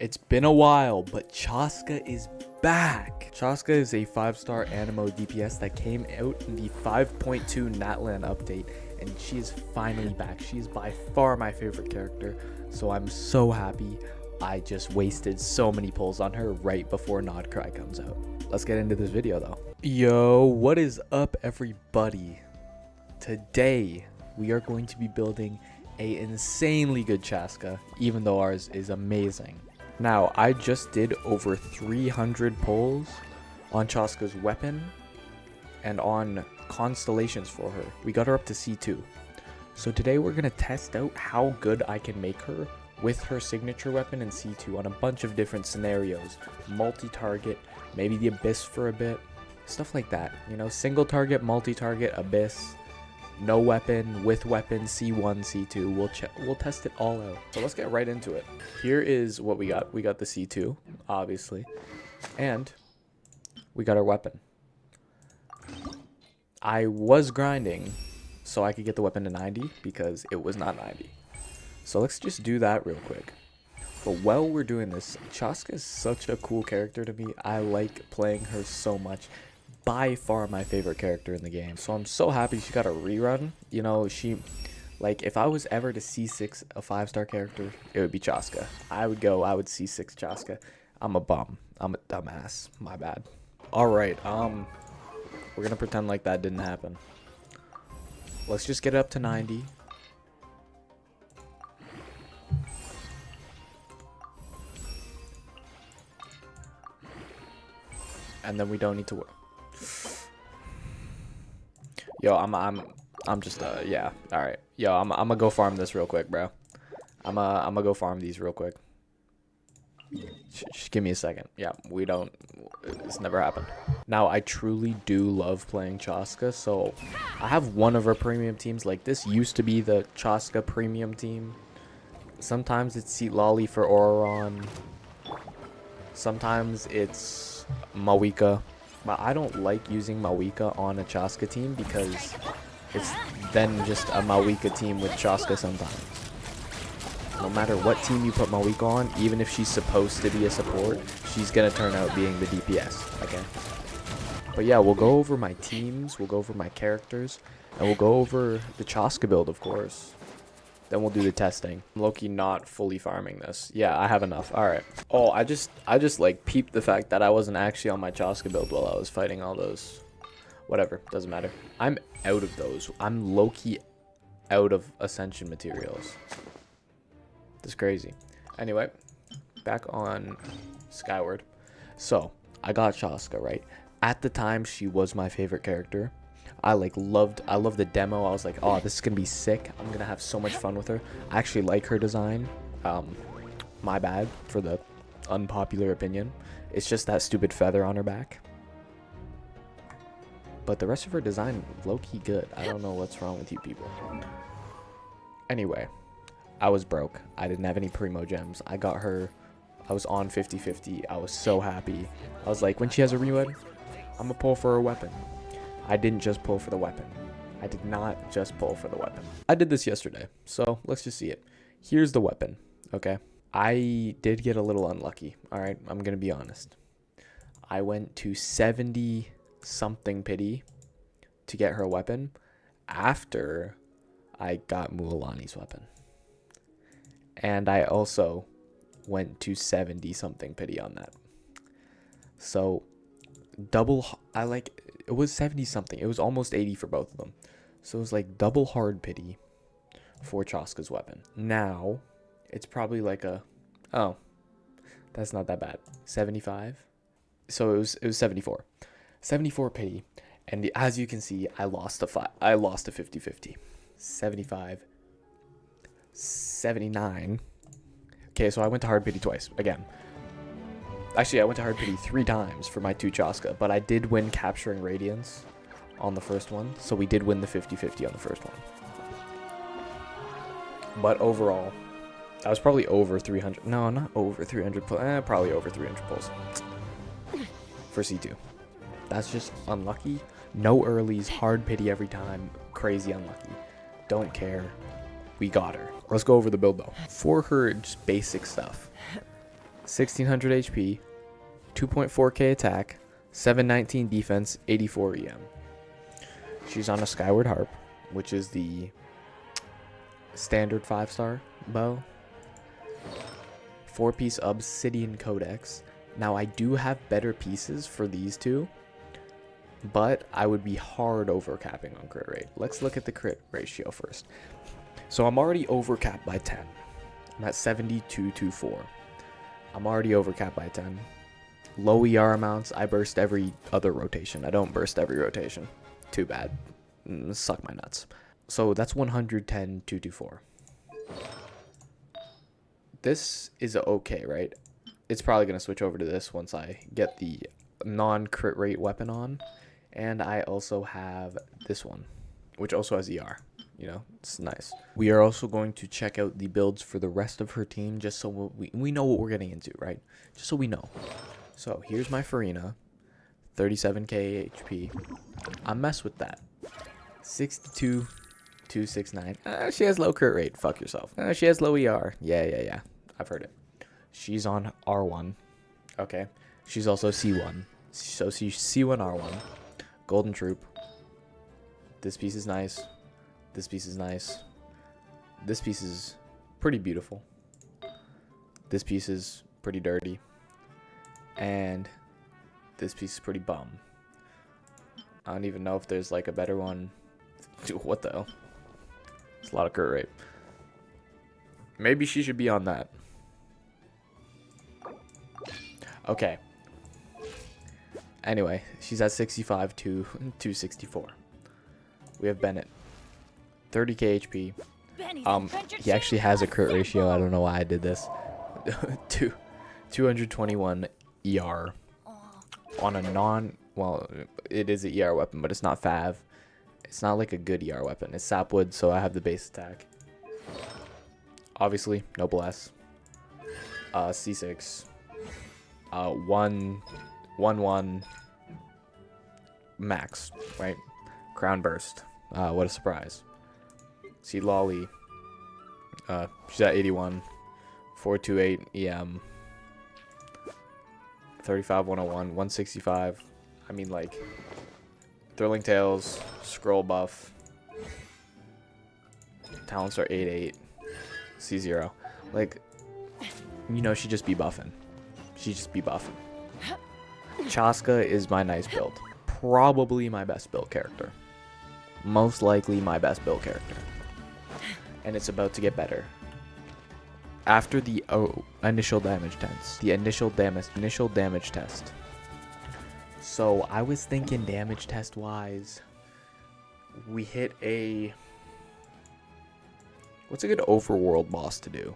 It's been a while, but Chasca is back. Chasca is a 5-star Animo DPS that came out in the 5.2 Natlan update, and she is finally back. She is by far my favorite character, so I'm so happy. I just wasted so many pulls on her right before Nod Cry comes out. Let's get into this video though. Yo, what is up everybody? Today, we are going to be building a insanely good Chasca, even though ours is amazing. Now, I just did over 300 pulls on Chasca's weapon and on constellations for her. We got her up to C2. So today we're going to test out how good I can make her with her signature weapon and C2 on a bunch of different scenarios. Multi-target, maybe the Abyss for a bit, stuff like that. You know, single target, multi-target, Abyss, no weapon, with weapon, C1, C2. We'll test it all out. So let's get right into it. Here is what we got. We got the C2, obviously, and we got our weapon. I was grinding so I could get the weapon to 90 because it was not 90. So let's just do that real quick. But while we're doing this, Chasca is such a cool character to me. I like playing her so much. By far my favorite character in the game. So I'm so happy she got a rerun. You know, like, if I was ever to C6 a 5-star character, it would be Chasca. I would C6 Chasca. I'm a bum. I'm a dumbass. My bad. Alright, we're gonna pretend like that didn't happen. Let's just get it up to 90. And then we don't need to work. Yo, I'm just yeah, all right. Yo, I'm gonna go farm this real quick, bro. I'm gonna go farm these real quick. Just give me a second. Yeah, it's never happened. Now, I truly do love playing Chasca, so I have one of our premium teams. Like, this used to be the Chasca premium team. Sometimes it's Seat Lolly for Auron. Sometimes it's Mawika. But I don't like using Mawika on a Chasca team because it's then just a Mawika team with Chasca sometimes. No matter what team you put Mawika on, even if she's supposed to be a support, she's going to turn out being the DPS, okay? But yeah, we'll go over my teams, we'll go over my characters, and we'll go over the Chasca build, of course. Then we'll do the testing. I'm low-key not fully farming this. Yeah, I have enough. All right. Oh, I just like peeped the fact that I wasn't actually on my Chasca build while I was fighting all those. Whatever, doesn't matter. I'm out of those. I'm low-key out of Ascension materials. That's crazy. Anyway, back on Skyward. So, I got Chasca, right? At the time, she was my favorite character. I loved the demo. I was like, oh, this is gonna be sick. I'm gonna have so much fun with her. I actually like her design. My bad for the unpopular opinion. It's just that stupid feather on her back. But the rest of her design, low-key good. I don't know what's wrong with you people. Anyway, I was broke. I didn't have any primo gems. I got her. I was on 50-50. I was so happy. I was like, when she has a rewed, I'm gonna pull for her weapon. I didn't just pull for the weapon. I did not just pull for the weapon. I did this yesterday, so let's just see it. Here's the weapon, okay? I did get a little unlucky, all right? I'm going to be honest. I went to 70-something pity to get her weapon after I got Mualani's weapon. And I also went to 70-something pity on that. So, it was 70 something. It was almost 80 for both of them. So it was like double hard pity for Chasca's weapon. Now, it's probably like oh, that's not that bad. 75. So it was 74. 74 pity. And as you can see, I lost a 50-50. 75. 79. Okay, so I went to hard pity twice again. Actually, I went to hard pity 3 times for my 2 Chasca, but I did win capturing Radiance on the first one, so we did win the 50-50 on the first one. But overall, I was probably over 300. No, not over 300. Probably over 300 pulls for C2. That's just unlucky. No earlies, hard pity every time. Crazy unlucky. Don't care. We got her. Let's go over the build though. For her, just basic stuff. 1600 HP, 2.4k attack, 719 defense, 84 EM. She's on a Skyward Harp, which is the standard 5-star bow. 4-piece Obsidian Codex. Now I do have better pieces for these two, but I would be hard overcapping on crit rate. Let's look at the crit ratio first. So I'm already overcapped by 10. I'm at 7224. I'm already overcapped by 10. Low ER amounts, I burst every other rotation. I don't burst every rotation. Too bad. Suck my nuts. So that's 110, 224. This is okay, right? It's probably going to switch over to this once I get the non-crit rate weapon on. And I also have this one, which also has ER. You know, it's nice. We are also going to check out the builds for the rest of her team just so we know what we're getting into, right? Just so we know. So here's my Farina, 37k HP. I mess with that. 62, 269. She has low crit rate. Fuck yourself. She has low ER. Yeah. I've heard it. She's on R1. Okay. She's also C1. So she's C1 R1. Golden Troop. This piece is nice. This piece is nice. This piece is pretty beautiful. This piece is pretty dirty. And this piece is pretty bum. I don't even know if there's like a better one. Dude, what the hell? It's a lot of crit rate. Maybe she should be on that. Okay. Anyway, she's at 65 to 264. We have Bennett. 30k HP. He actually has a crit ratio. I don't know why I did this. 221 ER on a well, it is an ER weapon, but it's not Fav. It's not like a good ER weapon. It's Sapwood, so I have the base attack. Obviously, Noblesse. C6. 1-1 max, right? Crown Burst. What a surprise. See Lolly. She's at 81. 428 EM. 35 101 165. I mean, like, Thrilling Tales, Scroll Buff. Talents are 8-8. C0. Like, you know, she just be buffing. She just be buffing. Chasca is my nice build. Probably my best build character. Most likely my best build character. And it's about to get better. After the initial damage test. The initial damage test. So I was thinking damage test wise. We hit a... What's a good overworld boss to do?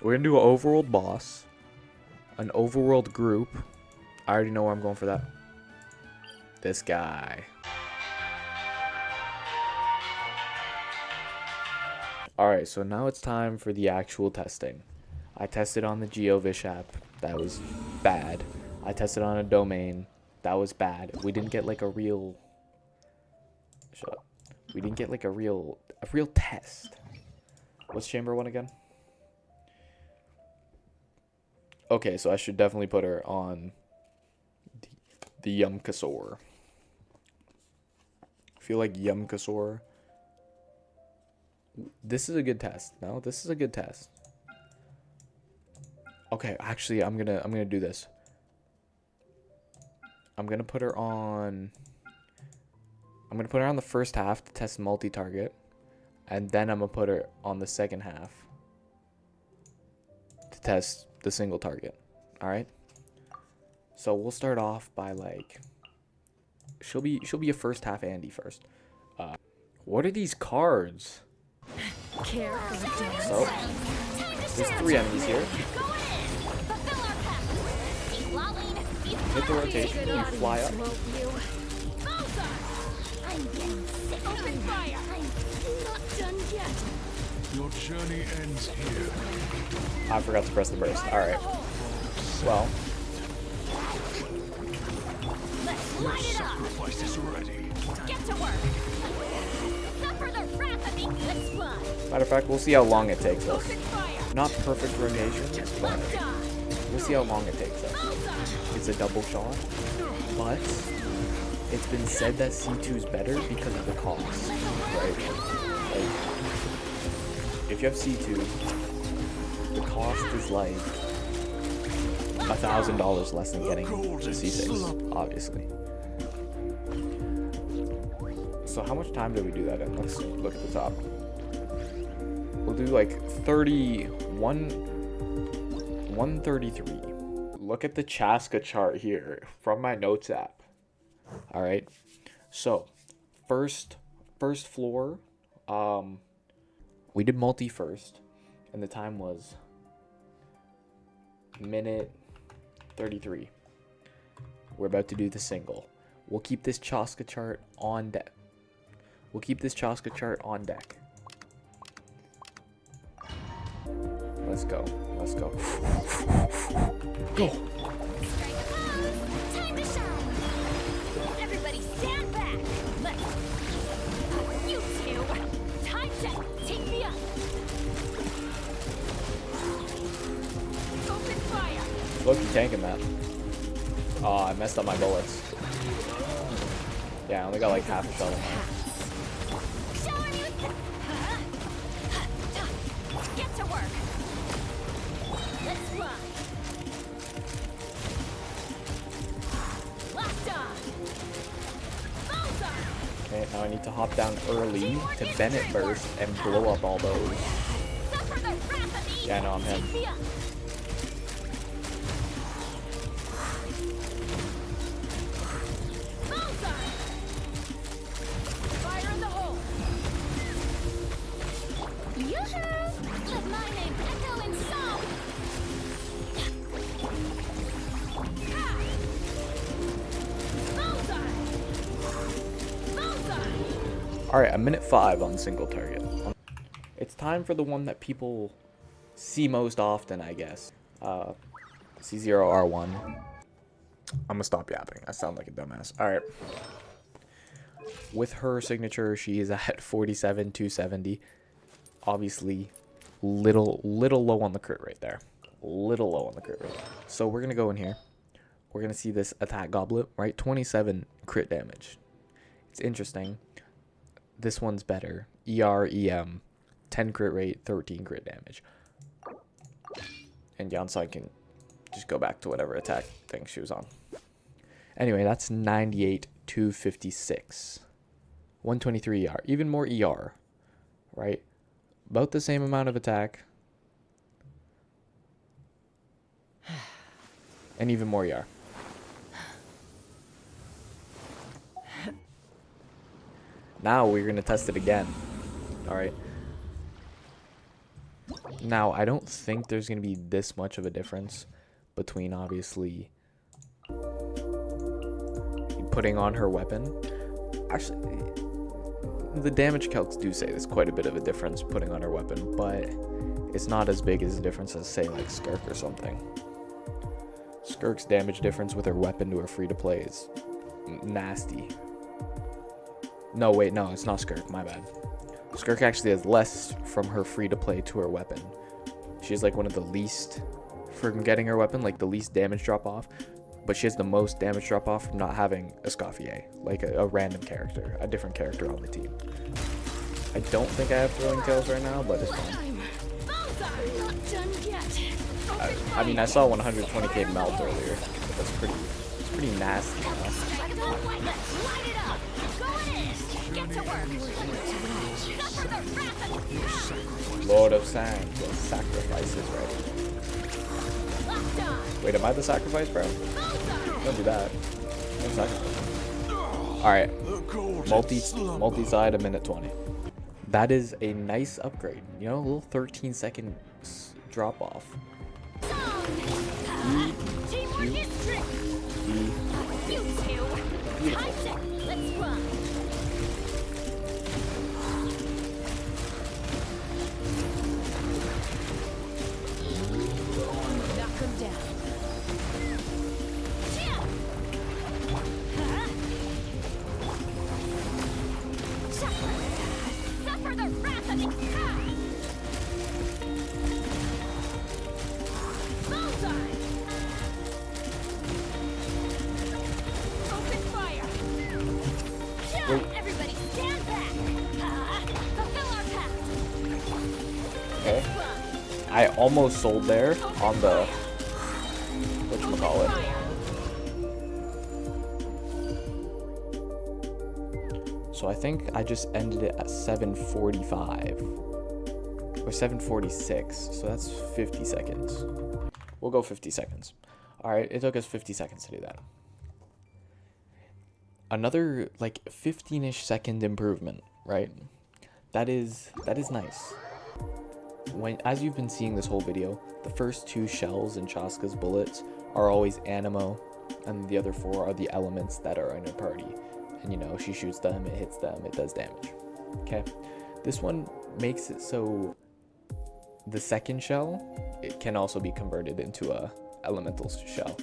We're going to do an overworld boss. An overworld group. I already know where I'm going for that. This guy. Alright, so now it's time for the actual testing. I tested on the GeoVish app. That was bad. I tested on a domain. That was bad. We didn't get like a real... Shut up. We didn't get like a real test. What's Chamber 1 again? Okay, so I should definitely put her on the Yumkasaur. I feel like Yumkasaur. This is a good test. No, this is a good test. Okay, actually, I'm gonna do this. I'm gonna put her on the first half to test multi-target, and then I'm gonna put her on the second half to test the single target. All right. So we'll start off by like, she'll be a first half Andy first. What are these cards? So there's 3 enemies here. Hit the rotation, you fly up. Your journey ends here. I forgot to press the burst. Alright. Well. Your sacrifice is ready. Get to work. Suffer the wrath of the eclipse blood. Matter of fact, we'll see how long it takes us. Open fire. Not perfect rotations, but We'll see how long it takes us. It's a double shot, but it's been said that C2 is better because of the cost, right? Like, if you have C2, the cost is like $1,000 less than getting the C6, obviously. So how much time did we do that in? Let's look at the top. We'll do like 133. Look at the Chasca chart here from my notes app. All right. So first floor, we did multi first, and the time was minute 33. We're about to do the single. We'll keep this Chasca chart on deck. Let's go. Let's go. Go. Time to shine. Everybody stand back. Let's. You two. Time to take me up. Open fire. Look, you tanking that. Oh, I messed up my bullets. Yeah, I only got like half a shot. Showing you. Get to work. Let's fly. Locked on. Bullseye. Okay, now I need to hop down early to Bennett burst and blow up all those. Suffer the wrath of the Yeah, no, I'm him. Take me up. Bullseye. Fire in the hole. Yoo-hoo! Let my name echo in song. Ah! Bullseye. Bullseye. All right, a minute 5 on single target. It's time for the one that people see most often, I guess. C2R1. I'm gonna stop yapping. I sound like a dumbass. All right. With her signature, she is at 47,270. Obviously, little low on the crit rate there. Little low on the crit rate. So we're gonna go in here. We're gonna see this attack goblet, right? 27 crit damage. It's interesting. This one's better. EM, 10 crit rate, 13 crit damage. And Yansai can just go back to whatever attack thing she was on. Anyway, that's 98,256. 123 ER. Even more ER, right? About the same amount of attack. And even more ER. Now we're going to test it again. Alright. Now, I don't think there's going to be this much of a difference between, obviously, putting on her weapon. Actually, the damage calcs do say there's quite a bit of a difference putting on her weapon, but it's not as big as a difference as, say, like Skirk or something. Skirk's damage difference with her weapon to her free-to-play is nasty. No, wait, no, it's not Skirk, my bad. Skirk actually has less from her free-to-play to her weapon. She's like one of the least from getting her weapon, like the least damage drop-off. But she has the most damage drop-off from not having a Escoffier, like a random character, a different character on the team. I don't think I have throwing tails right now, but it's fine. Not done yet. I mean, I saw 120k melt earlier, but that's pretty nasty. Don't wait. Let's light it up. Going in. Get to work. Suffer the wrath of Lord of Sand, the sacrifice is ready. Locked on. Wait, am I the sacrifice, bro? Bullseye. Don't do that. No sacrifice. Alright, multi-side a minute 20. That is a nice upgrade. You know, a little 13-second drop off. Teamwork is trick. You two. Time to. Let's run. Knock him down. Yeah. Suffer the wrath of the almost sold there on the whatchamacallit. So I think I just ended it at 7:45 or 7:46. So that's 50 seconds. We'll go 50 seconds. All right, it took us 50 seconds to do that. Another like 15-ish second improvement, right? That is nice. As you've been seeing this whole video, the first 2 shells in Chasca's bullets are always animo, and the other 4 are the elements that are in her party. And you know, she shoots them, it hits them, it does damage. Okay, this one makes it so the second shell, it can also be converted into a elemental shell.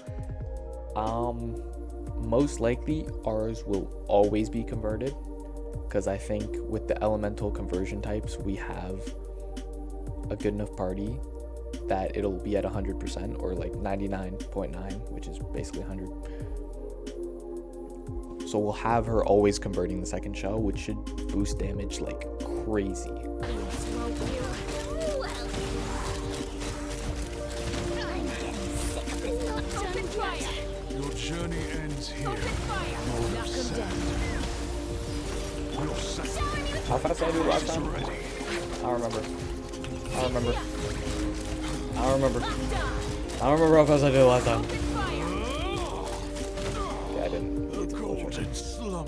Most likely ours will always be converted, because I think with the elemental conversion types we have a good enough party that it'll be at 100% or like 99.9, which is basically 100. So we'll have her always converting the second shell, which should boost damage like crazy. Your journey ends here. How fast did I do it last time? I don't remember. I don't remember how fast I did it last time. Yeah, I didn't.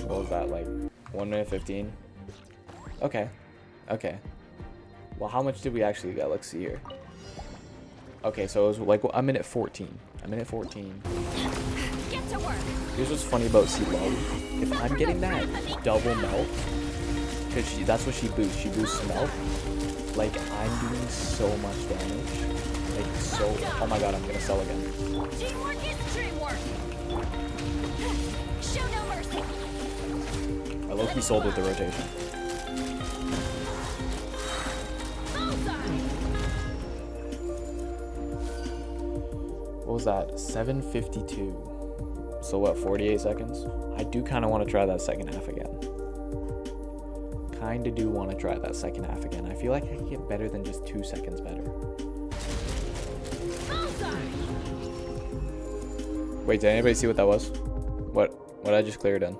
What was that, like 1 minute 15? Okay. Well, how much did we actually get? Let's see here. Okay, so it was like a minute 14. A minute 14. Get to work. Here's what's funny about C2R1. If I'm getting that double melt, because that's what she boosts. She boosts melt. Like, I'm doing so much damage. Like, so... Oh my god, I'm gonna sell again. Teamwork is dreamwork. Show no mercy. I low-key sold with the rotation. What was that? 7:52. So what, 48 seconds? I do kind of want to try that second half again. Kind of do want to try that second half again. I feel like I can get better than just 2 seconds better. Wait, did anybody see what that was? What I just cleared in?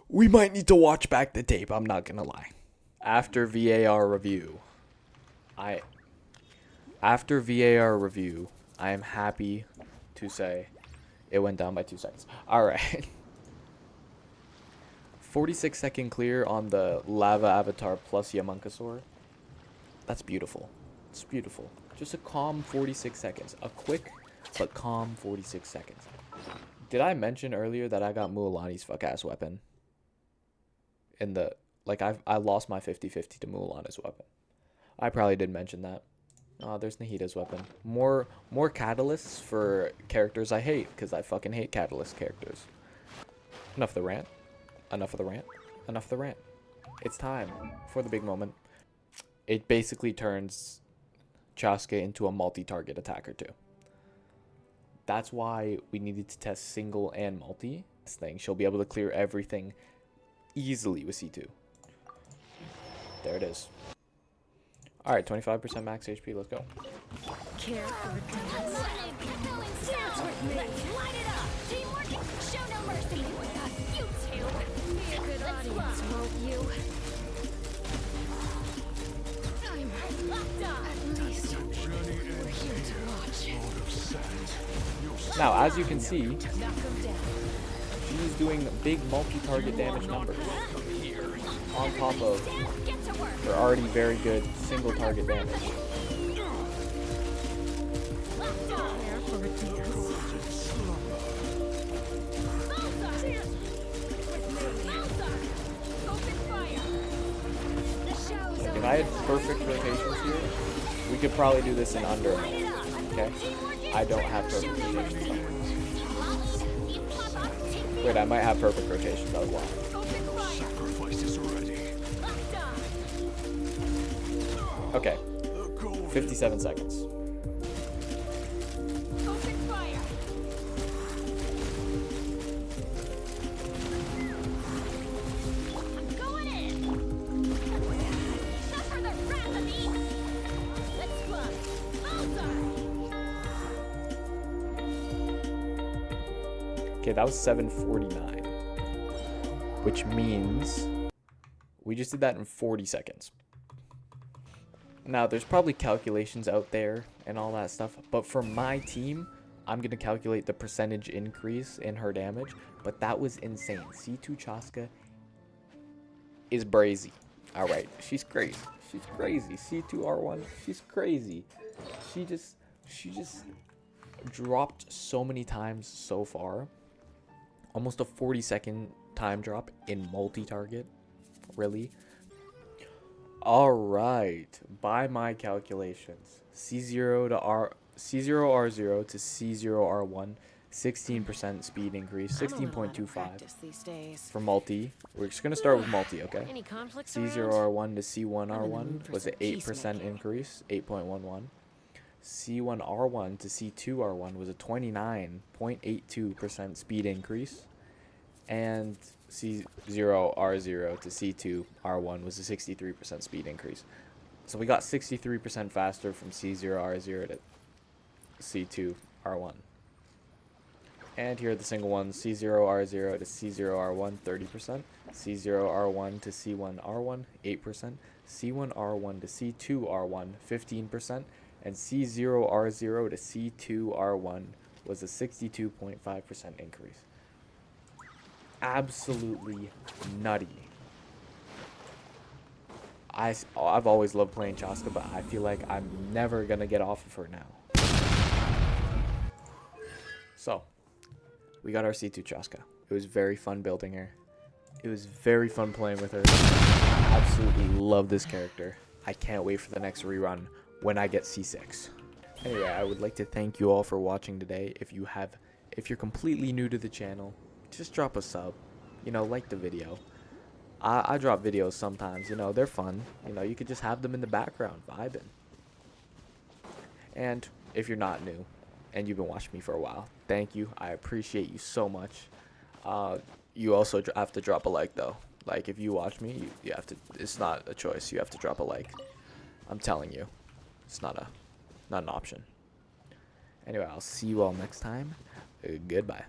We might need to watch back the tape, I'm not gonna lie. After VAR review, I am happy to say it went down by 2 seconds. All right. 46-second clear on the Lava Avatar plus Yamunkasaur. That's beautiful. It's beautiful. Just a calm 46 seconds. A quick but calm 46 seconds. Did I mention earlier that I got Mualani's fuck-ass weapon? In the... Like, I lost my 50-50 to Mualani's weapon. I probably did mention that. Oh, there's Nahida's weapon. More catalysts for characters I hate, because I fucking hate catalyst characters. Enough of the rant. Enough of the rant. Enough of the rant. It's time for the big moment. It basically turns Chasca into a multi-target attacker too. That's why we needed to test single and multi. This thing, she'll be able to clear everything easily with C2. There it is. Alright, 25% max HP, let's go. Care or dance. Let's light it up. Teamwork, show no mercy. You two. Be a good audience, won't you? I'm locked on. At least we're here to watch. Now, as you can see, she's doing big multi-target damage numbers on top of her already very good single target damage. If I had perfect rotations here, we could probably do this in under a minute. Okay? I don't have perfect rotations. Wait, I might have perfect rotations. That was lying. Okay. 57 seconds. Okay, that was 749. Which means we just did that in 40 seconds. Now, there's probably calculations out there and all that stuff, but for my team, I'm going to calculate the percentage increase in her damage, but that was insane. C2 Chasca is brazy. All right, she's crazy. She's crazy. C2R1, she's crazy. She just dropped so many times so far. Almost a 40-second time drop in multi-target. Really? All right, by my calculations, C0R0 to C0R1, 16% speed increase, 16.25 for multi. We're just gonna start with multi, okay? C0R1 to C1R1 was an 8% increase, 8.11. C1R1 to C2R1 was a 29.82% speed increase, and C0R0 to C2R1 was a 63% speed increase. So we got 63% faster from C0R0 to C2R1. And here are the single ones: C0R0 to C0R1, 30%, C0R1 to C1R1, 8%, C1R1 to C2R1, 15%, and C0R0 to C2R1 was a 62.5% increase. Absolutely nutty. I've always loved playing Chasca, but I feel like I'm never gonna get off of her now. So, we got our C2 Chasca. It was very fun building her. It was very fun playing with her. I absolutely love this character. I can't wait for the next rerun when I get C6. Anyway, I would like to thank you all for watching today. If you're completely new to the channel, just drop a sub. You know, like the video. I drop videos sometimes, you know, they're fun. You know, you could just have them in the background, vibing. And if you're not new and you've been watching me for a while, thank you. I appreciate you so much. You also have to drop a like, though. Like, if you watch me, you have to, it's not a choice. You have to drop a like. I'm telling you, it's not an option. Anyway, I'll see you all next time. Goodbye.